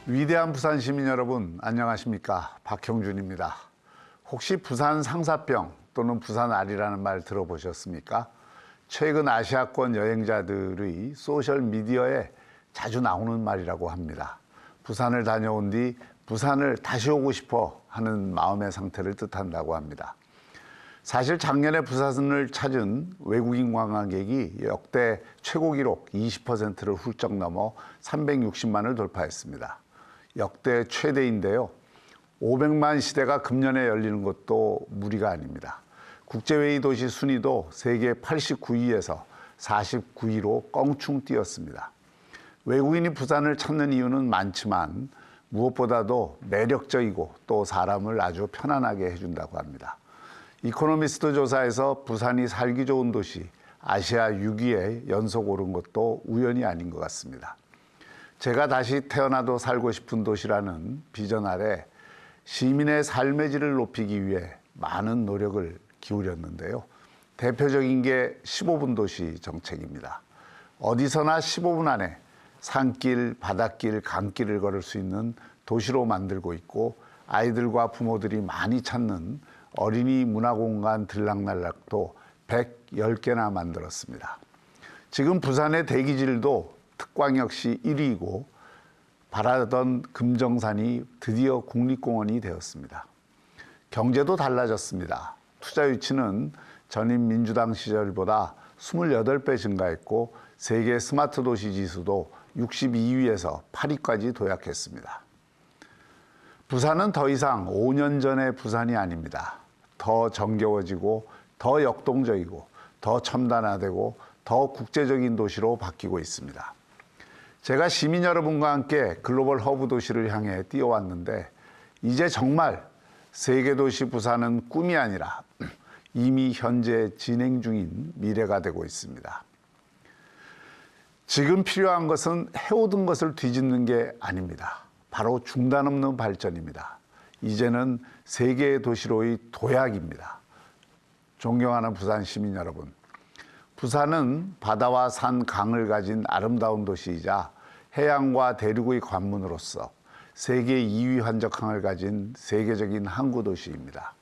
위대한 부산 시민 여러분, 안녕하십니까? 박형준입니다. 혹시 부산 상사병 또는 부산알이라는 말 들어보셨습니까? 최근 아시아권 여행자들의 소셜 미디어에 자주 나오는 말이라고 합니다. 부산을 다녀온 뒤 부산을 다시 오고 싶어 하는 마음의 상태를 뜻한다고 합니다. 사실 작년에 부산을 찾은 외국인 관광객이 역대 최고 기록 20%를 훌쩍 넘어 360만을 돌파했습니다. 역대 최대인데요. 500만 시대가 금년에 열리는 것도 무리가 아닙니다. 국제회의 도시 순위도 세계 89위에서 49위로 껑충 뛰었습니다. 외국인이 부산을 찾는 이유는 많지만 무엇보다도 매력적이고 또 사람을 아주 편안하게 해준다고 합니다. 이코노미스트 조사에서 부산이 살기 좋은 도시 아시아 6위에 연속 오른 것도 우연이 아닌 것 같습니다. 제가 다시 태어나도 살고 싶은 도시라는 비전 아래 시민의 삶의 질을 높이기 위해 많은 노력을 기울였는데요. 대표적인 게 15분 도시 정책입니다. 어디서나 15분 안에 산길, 바닷길, 강길을 걸을 수 있는 도시로 만들고 있고 아이들과 부모들이 많이 찾는 어린이 문화공간 들락날락도 110개나 만들었습니다. 지금 부산의 대기질도 특광역시 1위이고 바라던 금정산이 드디어 국립공원이 되었습니다. 경제도 달라졌습니다. 투자 유치는 전임 민주당 시절보다 28배 증가했고 세계 스마트 도시 지수도 62위에서 8위까지 도약했습니다. 부산은 더 이상 5년 전의 부산이 아닙니다. 더 정겨워지고 더 역동적이고 더 첨단화되고 더 국제적인 도시로 바뀌고 있습니다. 제가 시민 여러분과 함께 글로벌 허브 도시를 향해 뛰어왔는데 이제 정말 세계도시 부산은 꿈이 아니라 이미 현재 진행 중인 미래가 되고 있습니다. 지금 필요한 것은 해오던 것을 뒤집는 게 아닙니다. 바로 중단 없는 발전입니다. 이제는 세계의 도시로의 도약입니다. 존경하는 부산 시민 여러분, 부산은 바다와 산, 강을 가진 아름다운 도시이자 해양과 대륙의 관문으로서 세계 2위 환적항을 가진 세계적인 항구 도시입니다.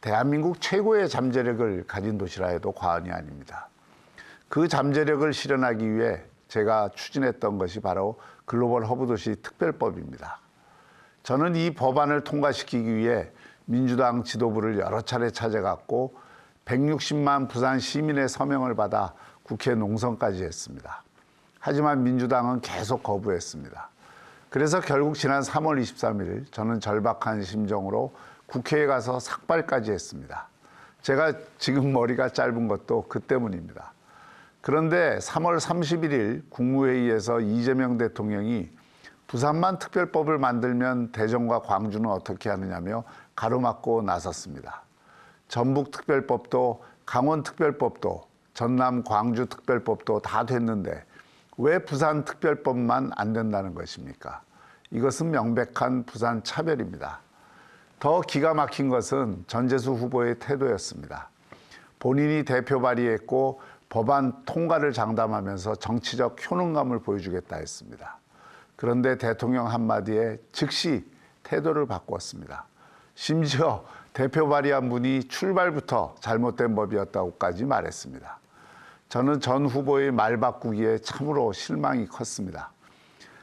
대한민국 최고의 잠재력을 가진 도시라 해도 과언이 아닙니다. 그 잠재력을 실현하기 위해 제가 추진했던 것이 바로 글로벌 허브 도시 특별법입니다. 저는 이 법안을 통과시키기 위해 민주당 지도부를 여러 차례 찾아갔고 160만 부산 시민의 서명을 받아 국회 농성까지 했습니다. 하지만 민주당은 계속 거부했습니다. 그래서 결국 지난 3월 23일 저는 절박한 심정으로 국회에 가서 삭발까지 했습니다. 제가 지금 머리가 짧은 것도 그 때문입니다. 그런데 3월 31일 국무회의에서 이재명 대통령이 부산만 특별법을 만들면 대전과 광주는 어떻게 하느냐며 가로막고 나섰습니다. 전북특별법도 강원특별법도 전남 광주특별법도 다 됐는데 왜 부산특별법만 안 된다는 것입니까? 이것은 명백한 부산 차별입니다. 더 기가 막힌 것은 전재수 후보의 태도였습니다. 본인이 대표 발의했고 법안 통과를 장담하면서 정치적 효능감을 보여주겠다 했습니다. 그런데 대통령 한마디에 즉시 태도를 바꾸었습니다. 심지어 대표 발의한 분이 출발부터 잘못된 법이었다고까지 말했습니다. 저는 전 후보의 말 바꾸기에 참으로 실망이 컸습니다.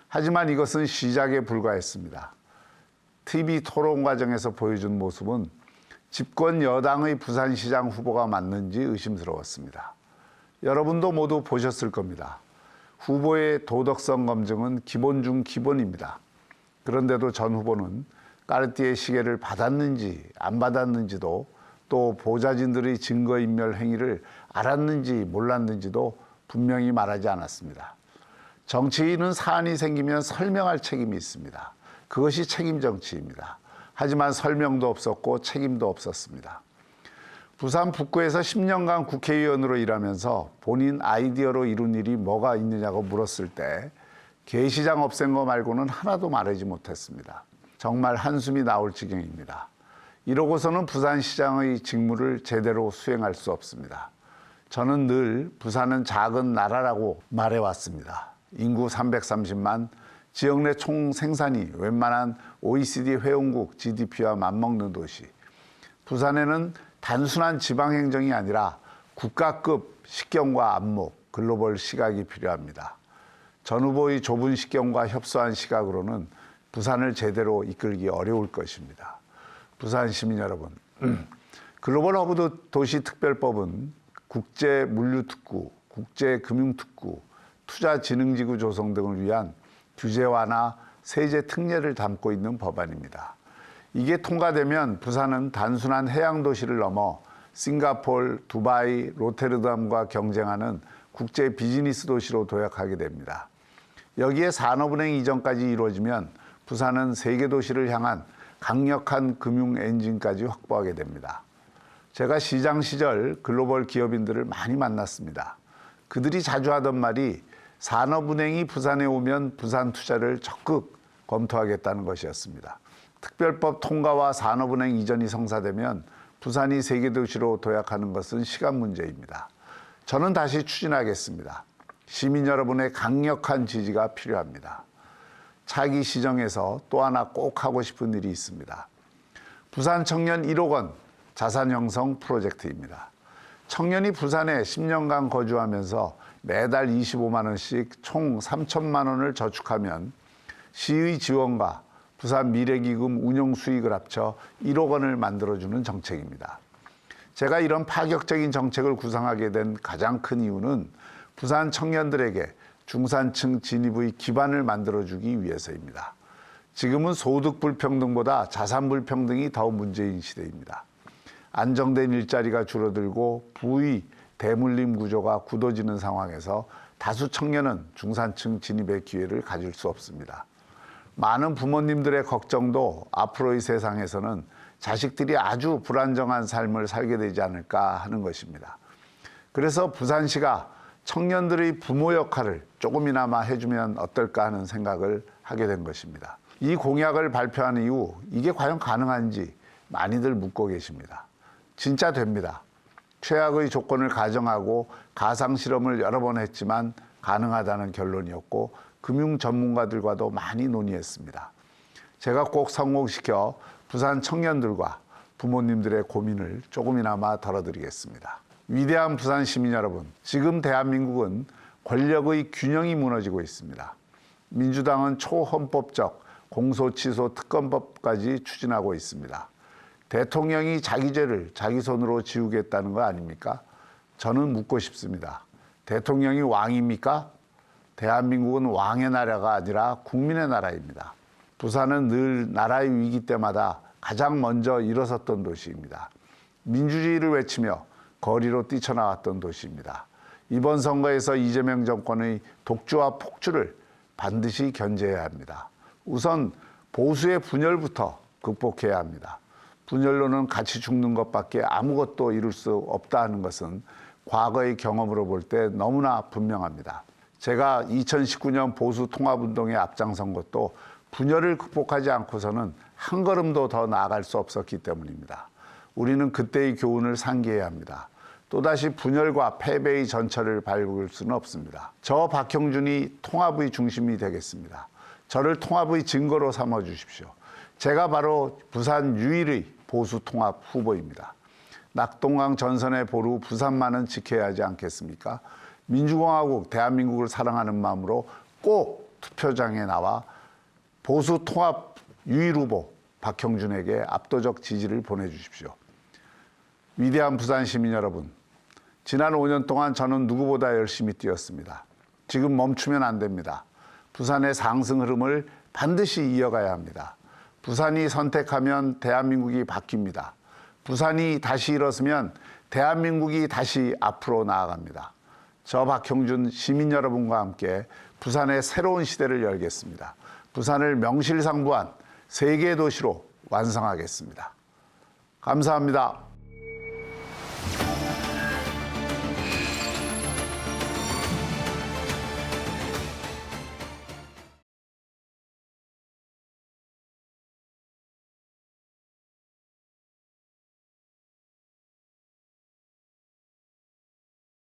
하지만 이것은 시작에 불과했습니다. TV 토론 과정에서 보여준 모습은 집권 여당의 부산시장 후보가 맞는지 의심스러웠습니다. 여러분도 모두 보셨을 겁니다. 후보의 도덕성 검증은 기본 중 기본입니다. 그런데도 전 후보는 까르띠에 시계를 받았는지 안 받았는지도 또 보좌진들의 증거인멸 행위를 알았는지 몰랐는지도 분명히 말하지 않았습니다. 정치인은 사안이 생기면 설명할 책임이 있습니다. 그것이 책임 정치입니다. 하지만 설명도 없었고 책임도 없었습니다. 부산 북구에서 10년간 국회의원으로 일하면서 본인 아이디어로 이룬 일이 뭐가 있느냐고 물었을 때 게시장 없앤 거 말고는 하나도 말하지 못했습니다. 정말 한숨이 나올 지경입니다. 이러고서는 부산시장의 직무를 제대로 수행할 수 없습니다. 저는 늘 부산은 작은 나라라고 말해왔습니다. 인구 330만, 지역 내 총 생산이 웬만한 OECD 회원국 GDP와 맞먹는 도시. 부산에는 단순한 지방행정이 아니라 국가급 식견과 안목, 글로벌 시각이 필요합니다. 전 후보의 좁은 식견과 협소한 시각으로는 부산을 제대로 이끌기 어려울 것입니다. 부산 시민 여러분, 글로벌 허브 도시 특별법은 국제물류특구, 국제금융특구, 투자진흥지구 조성 등을 위한 규제 완화, 세제 특례를 담고 있는 법안입니다. 이게 통과되면 부산은 단순한 해양 도시를 넘어 싱가포르, 두바이, 로테르담과 경쟁하는 국제 비즈니스 도시로 도약하게 됩니다. 여기에 산업은행 이전까지 이루어지면 부산은 세계 도시를 향한 강력한 금융 엔진까지 확보하게 됩니다. 제가 시장 시절 글로벌 기업인들을 많이 만났습니다. 그들이 자주 하던 말이 산업은행이 부산에 오면 부산 투자를 적극 검토하겠다는 것이었습니다. 특별법 통과와 산업은행 이전이 성사되면 부산이 세계도시로 도약하는 것은 시간 문제입니다. 저는 다시 추진하겠습니다. 시민 여러분의 강력한 지지가 필요합니다. 차기 시정에서 또 하나 꼭 하고 싶은 일이 있습니다. 부산 청년 1억 원 자산 형성 프로젝트입니다. 청년이 부산에 10년간 거주하면서 매달 25만 원씩 총 3천만 원을 저축하면 시의 지원과 부산 미래기금 운용 수익을 합쳐 1억 원을 만들어주는 정책입니다. 제가 이런 파격적인 정책을 구상하게 된 가장 큰 이유는 부산 청년들에게 중산층 진입의 기반을 만들어주기 위해서입니다. 지금은 소득 불평등보다 자산 불평등이 더 문제인 시대입니다. 안정된 일자리가 줄어들고 부의 대물림 구조가 굳어지는 상황에서 다수 청년은 중산층 진입의 기회를 가질 수 없습니다. 많은 부모님들의 걱정도 앞으로의 세상에서는 자식들이 아주 불안정한 삶을 살게 되지 않을까 하는 것입니다. 그래서 부산시가 청년들의 부모 역할을 조금이나마 해주면 어떨까 하는 생각을 하게 된 것입니다. 이 공약을 발표한 이후 이게 과연 가능한지 많이들 묻고 계십니다. 진짜 됩니다. 최악의 조건을 가정하고 가상실험을 여러 번 했지만 가능하다는 결론이었고 금융 전문가들과도 많이 논의했습니다. 제가 꼭 성공시켜 부산 청년들과 부모님들의 고민을 조금이나마 덜어드리겠습니다. 위대한 부산 시민 여러분, 지금 대한민국은 권력의 균형이 무너지고 있습니다. 민주당은 초헌법적 공소취소 특검법까지 추진하고 있습니다. 대통령이 자기 죄를 자기 손으로 지우겠다는 거 아닙니까? 저는 묻고 싶습니다. 대통령이 왕입니까? 대한민국은 왕의 나라가 아니라 국민의 나라입니다. 부산은 늘 나라의 위기 때마다 가장 먼저 일어섰던 도시입니다. 민주주의를 외치며 거리로 뛰쳐나왔던 도시입니다. 이번 선거에서 이재명 정권의 독주와 폭주를 반드시 견제해야 합니다. 우선 보수의 분열부터 극복해야 합니다. 분열로는 같이 죽는 것밖에 아무것도 이룰 수 없다 하는 것은 과거의 경험으로 볼 때 너무나 분명합니다. 제가 2019년 보수 통합운동에 앞장선 것도 분열을 극복하지 않고서는 한 걸음도 더 나아갈 수 없었기 때문입니다. 우리는 그때의 교훈을 상기해야 합니다. 또다시 분열과 패배의 전철을 밟을 수는 없습니다. 저 박형준이 통합의 중심이 되겠습니다. 저를 통합의 증거로 삼아 주십시오. 제가 바로 부산 유일의 보수 통합 후보입니다. 낙동강 전선의 보루 부산만은 지켜야 하지 않겠습니까? 민주공화국 대한민국을 사랑하는 마음으로 꼭 투표장에 나와 보수 통합 유일 후보 박형준에게 압도적 지지를 보내주십시오. 위대한 부산 시민 여러분, 지난 5년 동안 저는 누구보다 열심히 뛰었습니다. 지금 멈추면 안 됩니다. 부산의 상승 흐름을 반드시 이어가야 합니다. 부산이 선택하면 대한민국이 바뀝니다. 부산이 다시 일어서면 대한민국이 다시 앞으로 나아갑니다. 저 박형준 시민 여러분과 함께 부산의 새로운 시대를 열겠습니다. 부산을 명실상부한 세계 도시로 완성하겠습니다. 감사합니다.